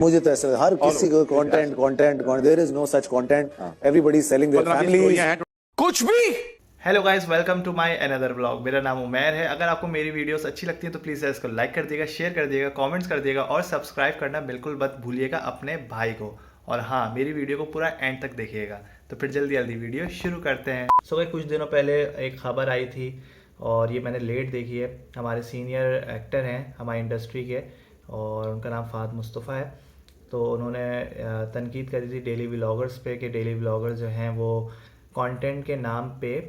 मुझे तो ऐसा हर किसी को content content there is no such content, everybody selling their families कुछ भी। Hello guys, welcome to my another vlog. मेरा नाम उमैर है। अगर आपको मेरी वीडियोस अच्छी लगती हैं तो प्लीज़ इसको लाइक कर दिएगा, शेयर कर दिएगा, कमेंट्स कर दिएगा और सब्सक्राइब करना बिल्कुल मत भूलिएगा अपने भाई को। और हाँ, मेरी वीडियो को पूरा एंड तक देखिएगा। तो फिर जल्दी जल्दी वीडियो शुरू करते हैं। सो गाइस, कुछ दिनों पहले एक खबर आई थी और ये मैंने लेट देखी है। हमारे सीनियर एक्टर हैं हमारी इंडस्ट्री के और उनका नाम फ़ाहद मुस्तफ़ा है। तो उन्होंने तनकीद करी थी डेली व्लॉगर्स पे कि डेली व्लॉगर्स जो हैं वो कंटेंट के नाम पे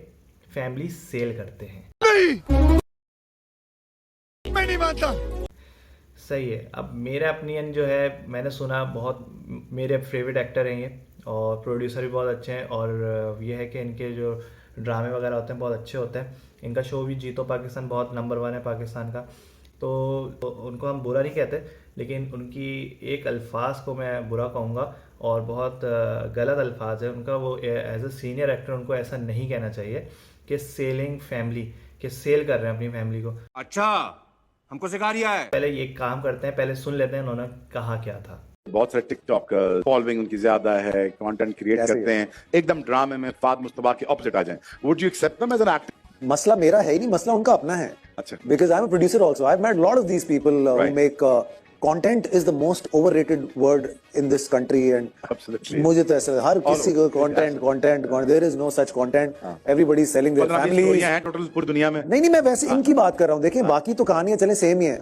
फैमिली सेल करते हैं। मैं नहीं मानता। सही है। अब मेरा ओपिनियन जो है, मैंने सुना बहुत, मेरे फेवरेट एक्टर हैं ये और प्रोड्यूसर भी बहुत अच्छे हैं और ये है कि इनके जो ड्रामे वगैरह होते हैं बहुत अच्छे होते हैं। इनका शो भी जीतो पाकिस्तान बहुत नंबर 1 है पाकिस्तान का। तो उनको हम बुरा नहीं कहते, लेकिन उनकी एक अल्फाज को मैं बुरा कहूँगा और बहुत गलत अल्फाज है उनका। वो एज अ सीनियर एक्टर उनको ऐसा नहीं कहना चाहिए कि सेलिंग फैमिली, कि सेल कर रहे हैं अपनी फैमिली को। अच्छा, हमको सिखा रिया है। पहले ये काम करते हैं, पहले सुन लेते हैं उन्होंने कहा क्या था। बहुत सारे टिकटॉक फॉलोइंग उनकी ज्यादा है, कंटेंट क्रिएट करते हैं, एकदम ड्रामे में फ़ाहद मुस्तफ़ा के ऑपोजिट आ जाएं, would you accept them as an actor? मसला मेरा है ही नहीं, मसला उनका अपना है। अच्छा, because I am a producer also, I have met lot of these people who make content is the most overrated word in this country and मुझे तो ऐसा हर किसी को content there is no such content, everybody selling their families है total पूरी दुनिया में। नहीं, मैं वैसे इनकी बात कर रहा हूँ। देखिए बाकी तो कहानियां चले सेम ही है।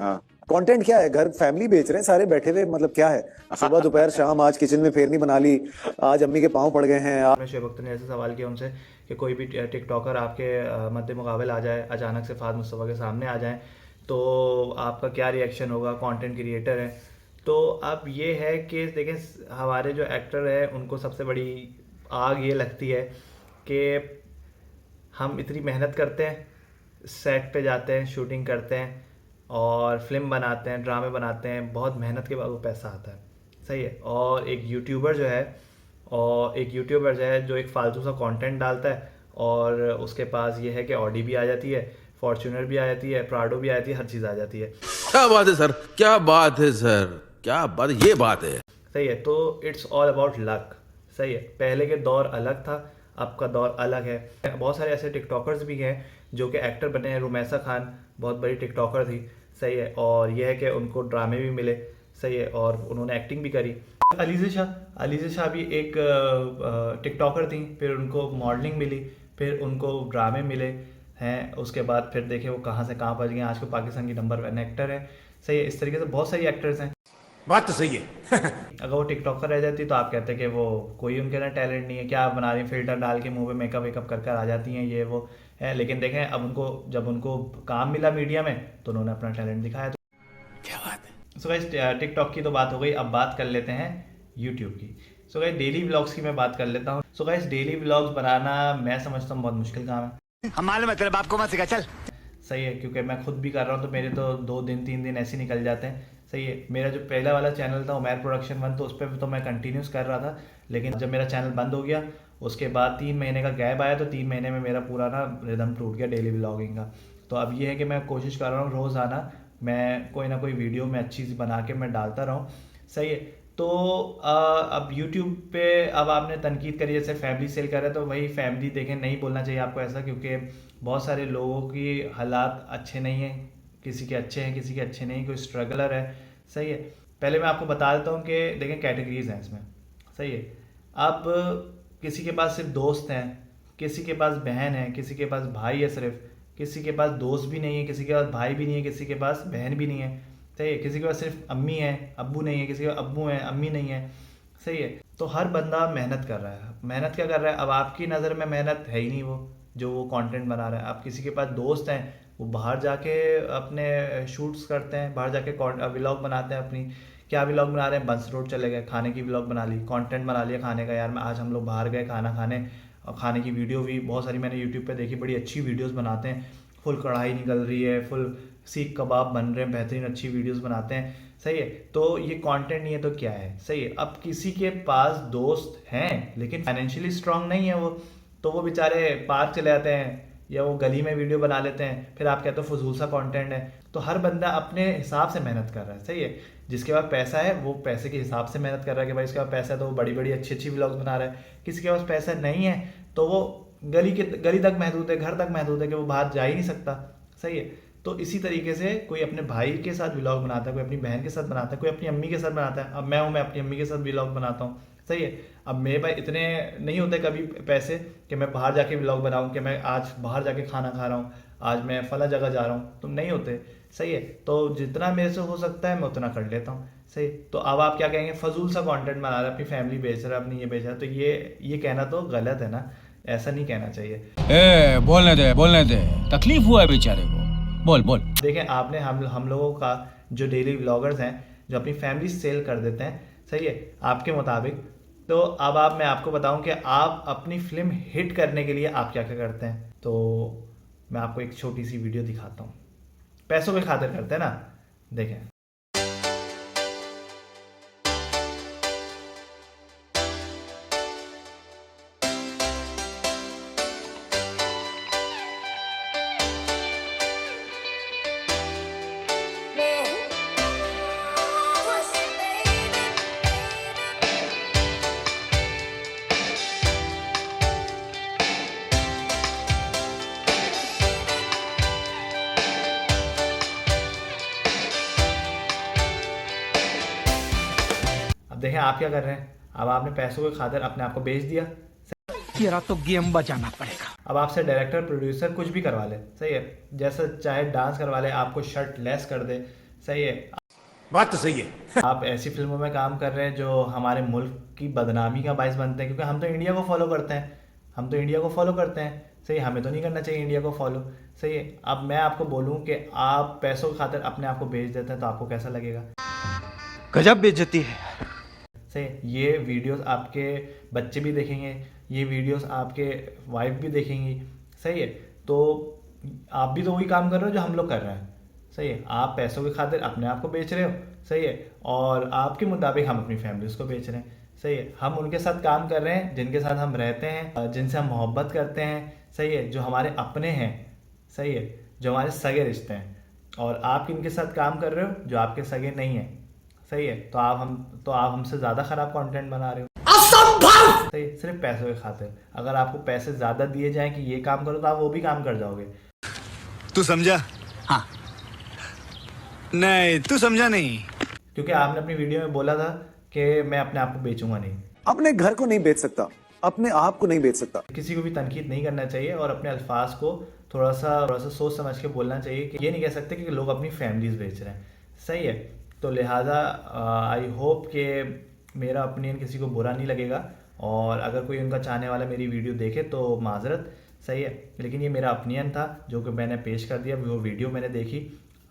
कंटेंट क्या है, घर फैमिली बेच रहे हैं सारे बैठे हुए, मतलब क्या है, सुबह दोपहर शाम, आज किचन में फेरनी बना ली, आज अम्मी के पाँव पड़ गए हैं। आपने शोएब अख्तर ने ऐसे सवाल किया उनसे कि कोई भी टिकटॉकर आपके मद्दे मुकाबले आ जाए, अचानक से फ़ाहद मुस्तफ़ा के सामने आ जाए, तो आपका क्या रिएक्शन होगा? कंटेंट क्रिएटर है। तो अब ये है कि देखें, हमारे जो एक्टर है उनको सबसे बड़ी आग ये लगती है कि हम इतनी मेहनत करते हैं, सेट पे जाते हैं, शूटिंग करते हैं और फिल्म बनाते हैं, ड्रामे बनाते हैं, बहुत मेहनत के बाद वो पैसा आता है। सही है। और एक यूट्यूबर जो है जो एक फालतू सा कंटेंट डालता है और उसके पास ये है कि ऑडी भी आ जाती है, फॉर्च्यूनर भी आ जाती है, प्राडो भी आ जाती है, हर चीज़ आ जाती है। क्या बात है सर, क्या बात है सर, क्या बात, ये बात है। सही है। तो इट्स ऑल अबाउट लक। सही है। पहले के दौर अलग था, अब का दौर अलग है। बहुत सारे ऐसे टिकटॉकर्स भी हैं जो कि एक्टर बने हैं। रुमैसा खान बहुत बड़ी टिकटॉकर थी। सही है। और यह है कि उनको ड्रामे भी मिले। सही है। और उन्होंने एक्टिंग भी करी। अलीज़ा शाह भी एक टिकटॉकर थी, फिर उनको मॉडलिंग मिली, फिर उनको ड्रामे मिले हैं, उसके बाद फिर देखे वो कहाँ से कहाँ पहुँच गए, आज को पाकिस्तान की नंबर 1 एक्टर है। सही है। इस तरीके से बहुत सारी एक्टर्स हैं। बात तो सही है। अगर वो टिकटॉकर रह जाती तो आप कहते कि वो कोई उनके ना टैलेंट नहीं है, क्या आप बना रही हैं, फिल्टर डाल के मुंह पे मेकअप वेकअप कर आ जाती हैं, ये वो है। लेकिन देखें, अब उनको जब उनको काम मिला मीडिया में तो उन्होंने अपना टैलेंट दिखाया। क्या बात है। सो गाइस, टिकटॉक की तो बात हो गई, अब बात कर लेते हैं यूट्यूब की। सो गाइस, डेली व्लॉग्स की मैं बात कर लेता हूँ। सो गाइस, डेली व्लॉग्स बनाना मैं समझता हूँ बहुत मुश्किल काम है। हम मालूम है, तेरे बाप को मत सिखा, चल। सही है। क्योंकि मैं खुद भी कर रहा हूँ तो मेरे तो 2 दिन 3 दिन ऐसे निकल जाते हैं। सही है। मेरा जो पहला वाला चैनल था उमैर प्रोडक्शन 1, तो उस पर तो मैं कंटिन्यूस कर रहा था, लेकिन जब मेरा चैनल बंद हो गया उसके बाद 3 महीने का गैप आया, तो 3 महीने में मेरा पूरा ना रिदम टूट गया डेली व्लॉगिंग का। तो अब ये है कि मैं कोशिश कर रहा हूँ रोज़ाना मैं कोई ना कोई वीडियो में अच्छी सी बना के मैं डालता रहूँ। सही है। तो अब यूट्यूब पे अब आपने तनकीद करी जैसे फैमिली सेल कर रहे हैं, तो वही फैमिली देखें, नहीं बोलना चाहिए आपको ऐसा, क्योंकि बहुत सारे लोगों की हालात अच्छे नहीं हैं, किसी के अच्छे हैं, किसी के अच्छे नहीं, कोई स्ट्रगलर है। सही है। पहले मैं आपको बता देता हूँ कि देखें कैटेगरीज हैं इसमें। सही है। अब किसी के पास सिर्फ दोस्त हैं, किसी के पास बहन है, किसी के पास भाई है, सिर्फ किसी के पास दोस्त भी नहीं है, किसी के पास भाई भी नहीं है, किसी के पास बहन भी नहीं है। सही है। किसी के पास सिर्फ अम्मी है, अब्बू नहीं है, किसी के अब्बू हैं, अम्मी नहीं है। सही है। तो हर बंदा मेहनत कर रहा है। मेहनत क्या कर रहा है? अब आपकी नज़र में मेहनत है ही नहीं वो जो वो कंटेंट बना रहा है। अब किसी के पास दोस्त हैं, वो बाहर जाके अपने शूट्स करते हैं, बाहर जाके व्लॉग बनाते हैं अपनी। क्या व्लॉग बना रहे हैं? बंस रोड चले गए, खाने की व्लॉग बना ली, कंटेंट बना लिया खाने का, यार मैं आज हम लोग बाहर गए खाना खाने, और खाने की वीडियो भी बहुत सारी मैंने यूट्यूब पे देखी, बड़ी अच्छी वीडियोस बनाते हैं, फुल कढ़ाई निकल रही है, फुल सीख कबाब बन रहे हैं, बेहतरीन अच्छी वीडियोस बनाते हैं। सही है। तो ये कंटेंट नहीं है तो क्या है? सही है। अब किसी के पास दोस्त हैं लेकिन फाइनेंशियली स्ट्रांग नहीं है वो, तो वो बेचारे पार्क चले जाते हैं या वो गली में वीडियो बना लेते हैं, फिर आप कहते हो फजूल सा कंटेंट है। तो हर बंदा अपने हिसाब से मेहनत कर रहा है। सही है। जिसके पास पैसा है वो पैसे के हिसाब से मेहनत कर रहा है कि भाई इसके पास पैसा है तो वो बड़ी बड़ी अच्छी अच्छी व्लॉग्स बना रहा है। किसी के पास पैसा नहीं है तो वो गली तक महदूद है, घर तक महदूद है कि वो बाहर जा ही नहीं सकता। सही है। तो इसी तरीके से कोई अपने भाई के साथ व्लॉग बनाता है, कोई अपनी बहन के साथ बनाता है, कोई अपनी अम्मी के साथ बनाता है। अब मैं अपनी अम्मी के साथ व्लॉग बनाता हूँ। सही है। अब मेरे पास इतने नहीं होते कभी पैसे कि मैं बाहर जाके व्लॉग बनाऊँ कि मैं आज बाहर जाके खाना खा रहा हूँ, आज मैं फला जगह जा रहा हूँ, तो नहीं होते। सही है। तो जितना मेरे से हो सकता है मैं उतना कर लेता हूँ। सही। तो अब आप क्या कहेंगे, फजूल सा कंटेंट बना रहा है, अपनी फैमिली बेच रहा है, अपनी ये बेच रहा है, तो ये कहना तो गलत है ना, ऐसा नहीं कहना चाहिए। बोलने दे, तकलीफ हुआ है बेचारे को, बोल। देखें आपने हम लोगों का जो डेली व्लॉगर्स हैं जो अपनी फैमिली सेल कर देते हैं, सही है, आपके मुताबिक, तो अब मैं आपको बताऊं कि आप अपनी फिल्म हिट करने के लिए आप क्या क्या करते हैं। तो मैं आपको एक छोटी सी वीडियो दिखाता हूं। पैसों के खातिर करते हैं ना, देखें। अब देखें आप क्या कर रहे हैं। अब आपने पैसों के खातिर अपने आप को बेच दिया। तेरा तो गेम बजाना पड़ेगा। अब आपसे डायरेक्टर प्रोड्यूसर कुछ भी करवा ले, सही है, जैसा चाहे डांस करवा ले, आपको शर्ट लेस कर दे, सही है, बात तो सही है। आप ऐसी फिल्मों में काम कर रहे हैं जो हमारे मुल्क की बदनामी का बायस बनते हैं, क्योंकि हम तो इंडिया को फॉलो करते हैं, सही है, हमें तो नहीं करना चाहिए इंडिया को फॉलो। सही है। अब मैं आपको बोलूं कि आप पैसों की खातिर अपने आप को बेच देते हैं तो आपको कैसा लगेगा। गजब बेइज्जती है। सही। ये वीडियोस आपके बच्चे भी देखेंगे, ये वीडियोस आपके वाइफ भी देखेंगी। सही है। तो आप भी तो वही काम कर रहे हो जो हम लोग कर रहे हैं। सही है। आप पैसों के खातिर अपने आप को बेच रहे हो। सही है। और आपके मुताबिक हम अपनी फैमिलीज को बेच रहे हैं। सही है। हम उनके साथ काम कर रहे हैं जिनके साथ हम रहते हैं, जिनसे हम मोहब्बत करते हैं। सही है। जो हमारे अपने हैं। सही है। जो हमारे सगे रिश्ते हैं। और आप किनके साथ काम कर रहे हो जो आपके सगे नहीं है। सही है। तो आप हमसे ज्यादा खराब कंटेंट बना रहे हो। असंभव। सही। सिर्फ पैसों के खातिर। अगर आपको पैसे ज्यादा दिए जाएं कि ये काम करो तो आप वो भी काम कर जाओगे। तू समझा? हाँ। नहीं, तू समझा नहीं। क्योंकि आपने अपनी वीडियो में बोला था कि मैं अपने आप को बेचूंगा नहीं। अपने घर को नहीं बेच सकता, अपने आप को नहीं बेच सकता। किसी को भी तनकीद नहीं करना चाहिए और अपने अल्फाज को थोड़ा सा सोच समझ के बोलना चाहिए कि ये नहीं कह सकते कि लोग अपनी फैमिलीज बेच रहे हैं। सही है। तो लिहाजा आई होप कि मेरा ओपिनियन किसी को बुरा नहीं लगेगा, और अगर कोई उनका चाहने वाला मेरी वीडियो देखे तो माजरत। सही है। लेकिन ये मेरा ओपिनियन था जो कि मैंने पेश कर दिया। वो वीडियो मैंने देखी,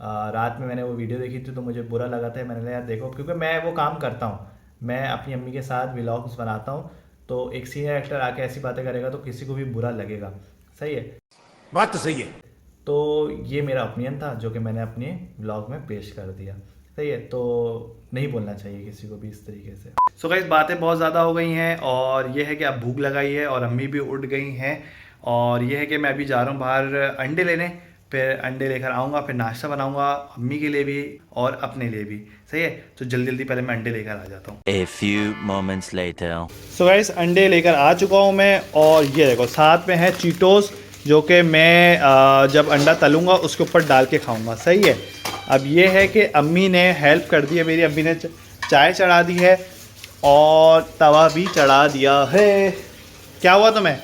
रात में मैंने वो वीडियो देखी थी तो मुझे बुरा लगा था। मैंने कहा यार देखो, क्योंकि मैं वो काम करता हूँ, मैं अपनी अम्मी के साथ व्लॉग्स बनाता हूँ, तो एक सीनियर एक्टर आके ऐसी बातें करेगा तो किसी को भी बुरा लगेगा। सही है। बात तो सही है। तो ये मेरा ओपिनियन था जो कि मैंने अपने व्लॉग में पेश कर दिया। सही है। तो नहीं बोलना चाहिए किसी को भी इस तरीके से। सो गाइस, बातें बहुत ज़्यादा हो गई हैं और ये है कि अब भूख लगाई है और अम्मी भी उठ गई हैं, और ये है कि मैं अभी जा रहा हूँ बाहर अंडे लेने, फिर अंडे लेकर आऊँगा, फिर नाश्ता बनाऊँगा अम्मी के लिए भी और अपने लिए भी। सही है। तो जल्दी पहले मैं अंडे लेकर आ जाता हूँ। A few moments later. So guys, अंडे लेकर आ चुका हूँ मैं, और ये देखो साथ में है चीटोस जो कि मैं जब अंडा तलूँगा उसके ऊपर डाल के खाऊँगा। सही है। अब ये है कि अम्मी ने हेल्प कर दी है मेरी, अम्मी ने चाय चढ़ा दी है और तवा भी चढ़ा दिया है। क्या हुआ तुम्हें?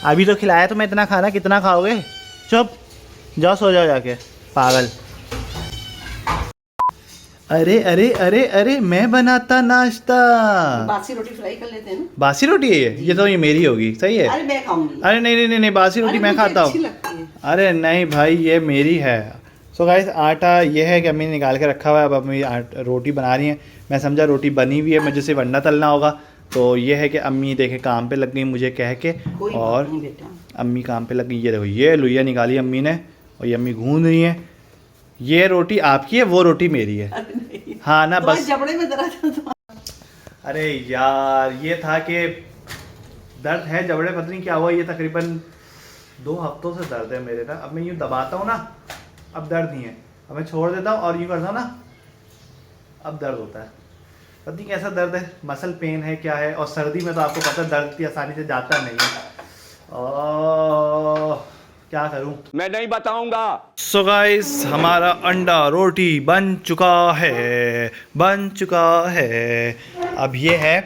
अभी तो खिलाया तुम्हें इतना खाना, कितना खाओगे? चुप जाओ, सो जाओ जाके, पागल। अरे अरे अरे अरे, मैं बनाता नाश्ता। बासी रोटी फ्राई कर लेते हैं ना। बासी रोटी है ये तो ये मेरी होगी। सही है। अरे मैं खाऊंगी। अरे नहीं, बासी रोटी मैं खाता अच्छी हूँ। लगती है। अरे नहीं भाई, ये मेरी है। सो गाइस, आटा ये है कि अम्मी ने निकाल के रखा हुआ है। अब अम्मी रोटी बना रही हैं। मैं समझा रोटी बनी हुई है, मुझे सिर्फ अंडा तलना होगा। तो ये है कि अम्मी देखे काम पे लग गई मुझे कह के, कोई और बात नहीं बेटा। अम्मी काम पे लग गई। ये देखो, ये लुइया निकाली अम्मी ने और ये अम्मी गूंद रही है। ये रोटी आपकी है, वो रोटी मेरी है। अरे नहीं, हाँ ना, तुम्हारे बस। जबड़े में दर्द है तुम्हारा। अरे यार, ये था कि दर्द है जबड़े, पता नहीं क्या हुआ, ये तकरीबन 2 हफ्तों से दर्द है मेरे ना। अब मैं यूँ दबाता हूँ ना, अब दर्द नहीं है। अब मैं छोड़ देता हूँ और यूँ करता हूँ ना, अब दर्द होता है, पता नहीं कैसा दर्द है, मसल पेन है क्या है। और सर्दी में तो आपको पता है दर्द इतनी आसानी से जाता नहीं है। क्या करूं, मैं नहीं बताऊंगा। सो गाइस हमारा अंडा रोटी बन चुका है, बन चुका है। अब ये है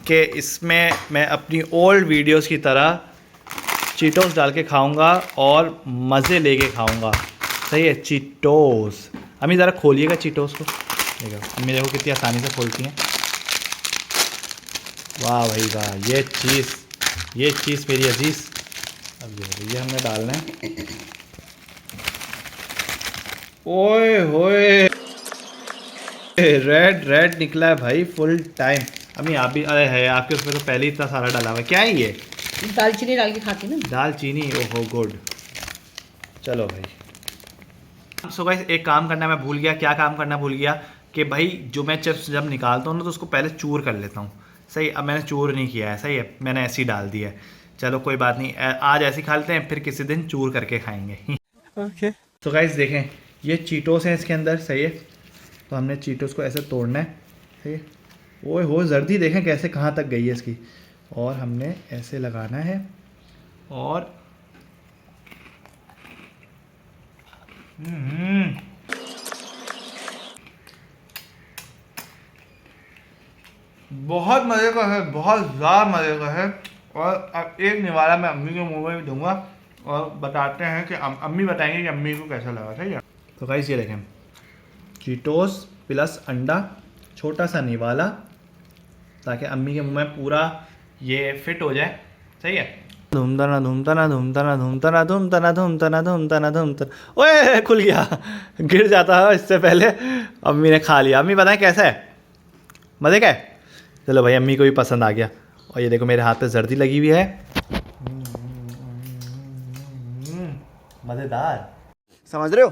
कि इसमें मैं अपनी ओल्ड वीडियोस की तरह चीटोस डाल के खाऊंगा और मज़े लेके खाऊंगा। सही है, चीटोस। अम्मी ज़रा खोलिएगा चीटोस को, देखो अम्मी देखो कितनी आसानी से खोलती हैं। वाह भाई वाह, ये चीज़ मेरी अजीज़। अब ये हमने डालना है। ओए होए, रेड निकला है भाई फुल टाइम। अम्मी आप भी, अरे है आपके उसमें तो पहले ही इतना सारा डाला हुआ है। क्या है ये? दालचीनी डाल के खाती ना। दालचीनी, ओहो गुड। चलो भाई। सो गाइस एक काम करना मैं भूल गया। क्या काम करना भूल गया कि भाई जो मैं चिप्स जब निकालता हूँ ना तो उसको पहले चूर कर लेता हूँ। सही, अब मैंने चूर नहीं किया है। सही है, मैंने ऐसे ही डाल दिया है। चलो कोई बात नहीं, आज ऐसे ही खा लेते हैं, फिर किसी दिन चूर करके खाएंगे। ओके। तो गाइस देखें ये चीटोस हैं इसके अंदर। सही है, तो हमने चीटोस को ऐसे तोड़ना है। सही है, ओए हो जर्दी देखें कैसे कहाँ तक गई है इसकी। और हमने ऐसे लगाना है और बहुत मज़े का है, बहुत ज़्यादा मज़े का है। और अब एक निवाला मैं अम्मी के मुंह में भी दूंगा और बताते हैं कि अम्मी बताएंगे कि अम्मी को कैसा लगा। ठीक है, तो गाइस ये देखें चीटोस प्लस अंडा, छोटा सा निवाला, ताकि अम्मी के मुंह में पूरा ये फिट हो जाए। सही है, धूमतना धूमतना धूमतना धूमतना धूमतना धूमतना धूमतना धूमतना। ओए खुल गया, गिर जाता है इससे पहले अम्मी ने खा लिया। अम्मी बताएं कैसा है, मज़े का है? चलो भाई अम्मी को भी पसंद आ गया। और ये देखो मेरे हाथ पे जर्दी लगी हुई है, मज़ेदार, समझ रहे हो?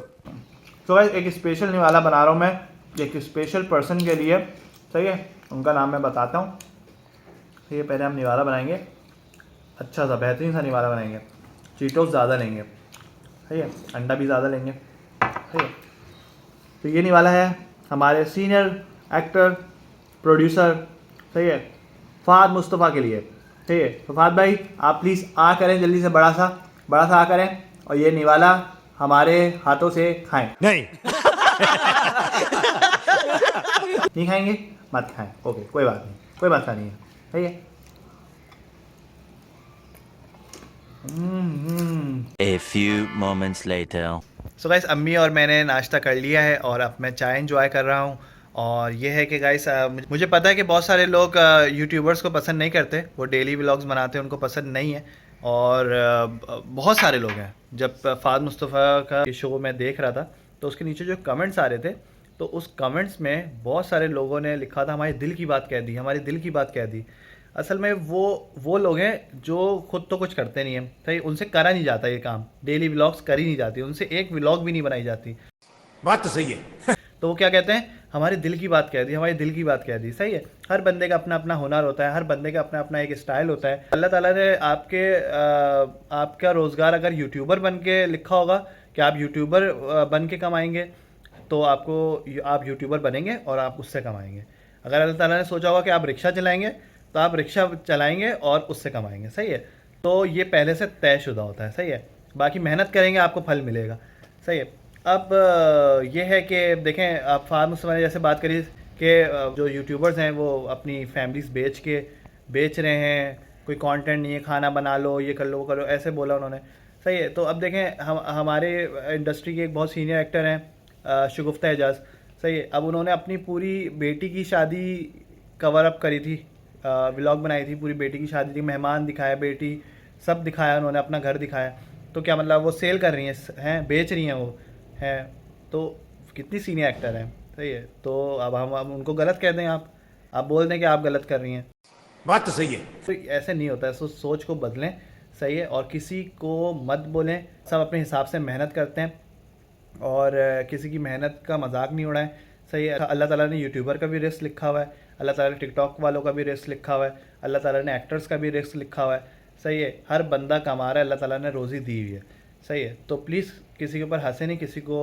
तो भाई एक स्पेशल निवाला बना रहा हूँ मैं, एक स्पेशल पर्सन के लिए। सही है, उनका नाम मैं बताता हूँ। तो ये पहले हम निवाला बनाएंगे, अच्छा सा बेहतरीन सा निवाला बनाएंगे। चीटोस ज़्यादा लेंगे, सही है, अंडा भी ज़्यादा लेंगे। सही है, तो ये निवाला है हमारे सीनियर एक्टर प्रोड्यूसर, सही है, फ़ाद मुस्तफ़ा के लिए। ठीक है, तो फ़ाद भाई आप प्लीज़ आ करें जल्दी से, बड़ा सा आ करें और ये निवाला हमारे हाथों से खाएं। नहीं। नहीं खाएंगे मत खाएं, ओके कोई बात नहीं, कोई मसला नहीं है। सही है। A few moments later. So guys अम्मी और मैंने नाश्ता कर लिया है और अब मैं चाय एंजॉय कर रहा हूँ। और ये है कि गाइस मुझे पता है कि बहुत सारे लोग यूट्यूबर्स को पसंद नहीं करते, वो डेली व्लॉग्स बनाते हैं, उनको पसंद नहीं है। और बहुत सारे लोग हैं, जब फ़ाद मुस्तफ़ा का शो मैं देख रहा था तो उसके नीचे जो कमेंट्स आ रहे थे, तो उस कमेंट्स में बहुत सारे लोगों ने लिखा था हमारे दिल की बात कह दी, हमारे दिल की बात कह दी। असल में वो लोग हैं जो खुद तो कुछ करते नहीं हैं। सही, उनसे करा नहीं जाता ये काम, डेली व्लॉग्स करी नहीं जाती, उनसे एक व्लॉग भी नहीं बनाई जाती। बात तो सही है। तो वो क्या कहते हैं, हमारे दिल की बात कह दी, हमारे दिल की बात कह दी। सही है, हर बंदे का अपना अपना हुनर होता है, हर बंदे का अपना अपना एक स्टाइल होता है। अल्लाह ताला ने आपका रोज़गार अगर यूट्यूबर बन के लिखा होगा कि आप यूट्यूबर बन के कमाएंगे, तो आप यूट्यूबर बनेंगे और आप उससे कमाएंगे। अगर अल्लाह ताला ने सोचा होगा कि आप रिक्शा चलाएंगे, तो आप रिक्शा चलाएंगे और उससे कमाएंगे। सही है, तो ये पहले से तयशुदा होता है। सही है, बाकी मेहनत करेंगे आपको फल मिलेगा। सही है, अब ये है कि देखें आप फ़ाद मुस्तफ़ा ने जैसे बात करी कि जो यूट्यूबर्स हैं वो अपनी फैमिलीज़ बेच रहे हैं, कोई कंटेंट नहीं है, खाना बना लो, ये कर लो वो करो, ऐसे बोला उन्होंने। सही है, तो अब देखें हमारे इंडस्ट्री के एक बहुत सीनियर एक्टर हैं शगुफ्ता एजाज। सही है, अब उन्होंने अपनी पूरी बेटी की शादी कवर अप करी थी, व्लॉग बनाई थी, पूरी बेटी की शादी थी, मेहमान दिखाया, बेटी सब दिखाया उन्होंने, अपना घर दिखाया। तो क्या मतलब वो सेल कर रही हैं, बेच रही हैं वो हैं, तो कितनी सीनियर एक्टर हैं। सही है, तो अब हम उनको गलत कह दें, आप बोल दें कि आप गलत कर रही हैं, बात तो सही है। तो ऐसे नहीं होता है। सोच को बदलें। सही है, और किसी को मत बोलें, सब अपने हिसाब से मेहनत करते हैं और किसी की मेहनत का मजाक नहीं उड़ाएं। सही है, अल्लाह ताला ने यूट्यूबर का भी रिस्क लिखा हुआ है, अल्लाह ताला ने टिकटॉक वालों का भी रिस्क लिखा हुआ है, अल्लाह ताला ने एक्टर्स का भी रिस्क लिखा हुआ है। सही है, हर बंदा कमा रहा है, अल्लाह ताला ने रोज़ी दी हुई है। सही है, तो प्लीज़ किसी के ऊपर हंसे नहीं, किसी को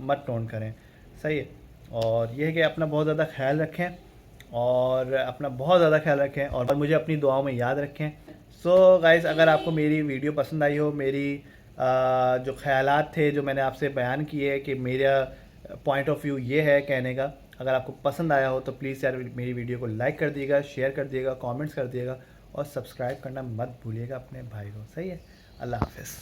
मत टोन करें। सही है, और ये है कि अपना बहुत ज़्यादा ख्याल रखें और अपना बहुत ज़्यादा ख्याल रखें और मुझे अपनी दुआओं में याद रखें। सो गाइस, अगर आपको मेरी वीडियो पसंद आई हो, मेरी जो ख्यालात थे जो मैंने आपसे बयान किए कि मेरा पॉइंट ऑफ व्यू ये है कहने का, अगर आपको पसंद आया हो तो प्लीज़ यार मेरी वीडियो को लाइक कर दिएगा, शेयर कर दिएगा, कमेंट्स कर दिएगा और सब्सक्राइब करना मत भूलिएगा अपने भाई को। सही है? अल्लाह हाफ़िज़।